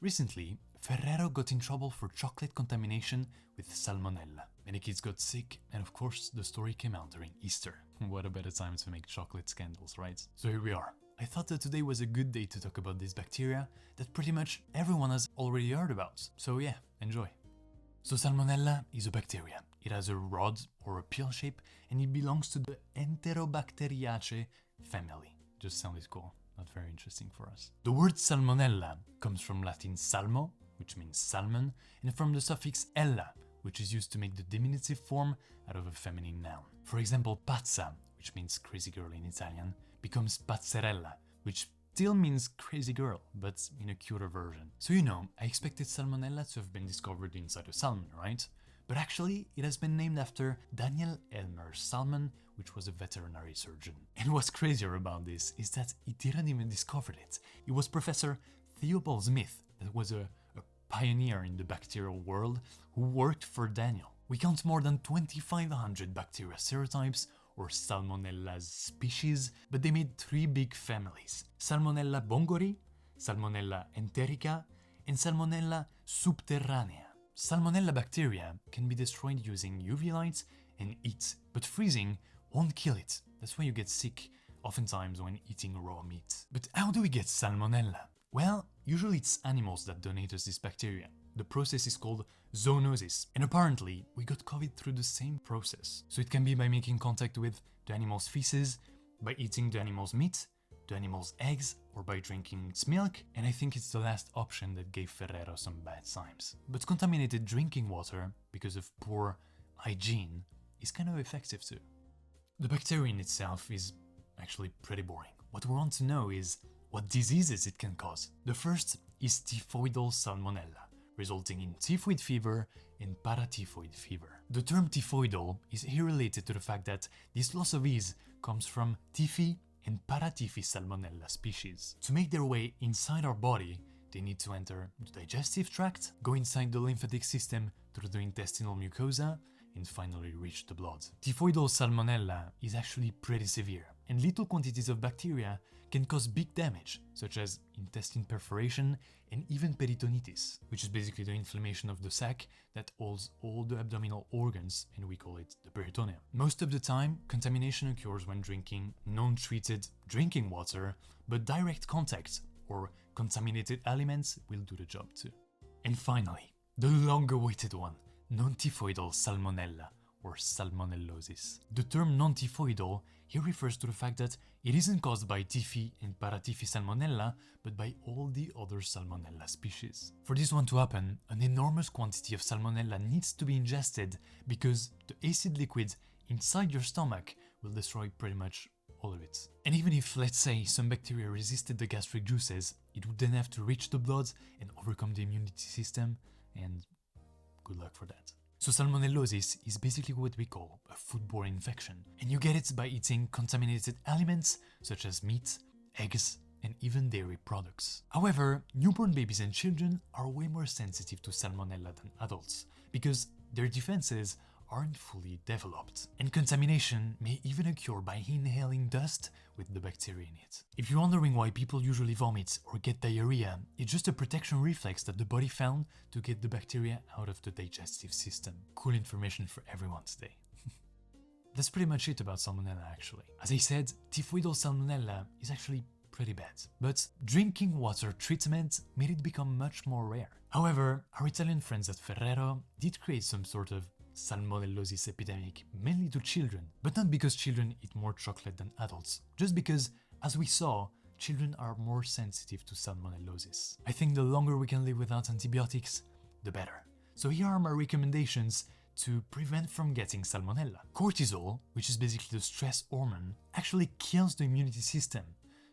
Recently, Ferrero got in trouble for chocolate contamination with salmonella. Many kids got sick, and of course, the story came out during Easter. What a better time to make chocolate scandals, right? So here we are. I thought that today was a good day to talk about this bacteria that pretty much everyone has already heard about. So yeah, enjoy. So salmonella is a bacteria. It has a rod or a pill shape, and it belongs to the Enterobacteriaceae family. Just sounded cool. Not very interesting for us. The word salmonella comes from Latin salmo, which means salmon, and from the suffix ella, which is used to make the diminutive form out of a feminine noun. For example, pazza, which means crazy girl in Italian, becomes pazzerella, which still means crazy girl, but in a cuter version. So I expected salmonella to have been discovered inside a salmon, right? But actually, it has been named after Daniel Elmer Salmon, which was a veterinary surgeon. And what's crazier about this is that he didn't even discover it. It was Professor Theobald Smith, that was a pioneer in the bacterial world, who worked for Daniel. We count more than 2,500 bacteria serotypes, or Salmonella species, but they made 3 big families: Salmonella bongori, Salmonella enterica, and Salmonella subterranea. Salmonella bacteria can be destroyed using UV lights and heat, but freezing won't kill it. That's why you get sick oftentimes when eating raw meat. But how do we get salmonella? Well, usually it's animals that donate us this bacteria. The process is called zoonosis, and apparently we got COVID through the same process. So it can be by making contact with the animal's feces, by eating the animal's meat, the animal's eggs, or by drinking its milk, and I think it's the last option that gave Ferrero some bad times. But contaminated drinking water, because of poor hygiene, is kind of effective too. The bacteria in itself is actually pretty boring. What we want to know is what diseases it can cause. The first is typhoidal salmonella, resulting in typhoid fever and paratyphoid fever. The term typhoidal is here related to the fact that this loss of ease comes from typhi and paratyphi salmonella species. To make their way inside our body, they need to enter the digestive tract, go inside the lymphatic system through the intestinal mucosa, and finally reach the blood. Typhoidal salmonella is actually pretty severe, and little quantities of bacteria can cause big damage, such as intestine perforation and even peritonitis, which is basically the inflammation of the sac that holds all the abdominal organs, and we call it the peritoneum. Most of the time, contamination occurs when drinking non-treated drinking water, but direct contact or contaminated elements will do the job too. And finally, the longer-awaited one, non-typhoidal salmonella, or salmonellosis. The term non-typhoidal here refers to the fact that it isn't caused by typhi and paratyphi salmonella, but by all the other salmonella species. For this one to happen, an enormous quantity of salmonella needs to be ingested because the acid liquid inside your stomach will destroy pretty much all of it. And even if, let's say, some bacteria resisted the gastric juices, it would then have to reach the blood and overcome the immunity system, and good luck for that. So salmonellosis is basically what we call a foodborne infection, and you get it by eating contaminated aliments such as meat, eggs, and even dairy products. However, newborn babies and children are way more sensitive to salmonella than adults, because their defenses aren't fully developed, and contamination may even occur by inhaling dust with the bacteria in it. If you're wondering why people usually vomit or get diarrhea, it's just a protection reflex that the body found to get the bacteria out of the digestive system. Cool information for everyone today. That's pretty much it about salmonella actually. As I said, typhoidal salmonella is actually pretty bad, but drinking water treatment made it become much more rare. However, our Italian friends at Ferrero did create some sort of salmonellosis epidemic mainly to children, but not because children eat more chocolate than adults, just because, as we saw, children are more sensitive to salmonellosis. I think the longer we can live without antibiotics, the better. So here are my recommendations to prevent from getting salmonella. Cortisol, which is basically the stress hormone, actually kills the immunity system,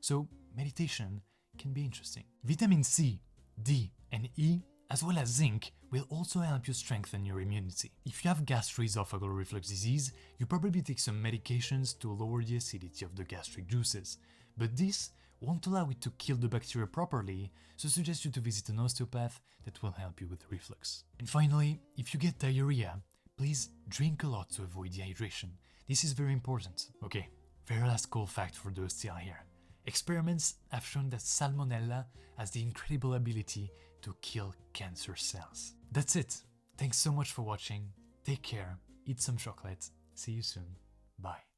so meditation can be interesting. Vitamin C, D, and E, as well as zinc, will also help you strengthen your immunity. If you have gastroesophageal reflux disease, you probably take some medications to lower the acidity of the gastric juices, but this won't allow it to kill the bacteria properly, so I suggest you to visit an osteopath that will help you with reflux. And finally, if you get diarrhea, please drink a lot to avoid dehydration. This is very important. Okay, very last cool fact for those still here. Experiments have shown that salmonella has the incredible ability to kill cancer cells. That's it. Thanks so much for watching. Take care, eat some chocolate. See you soon. Bye.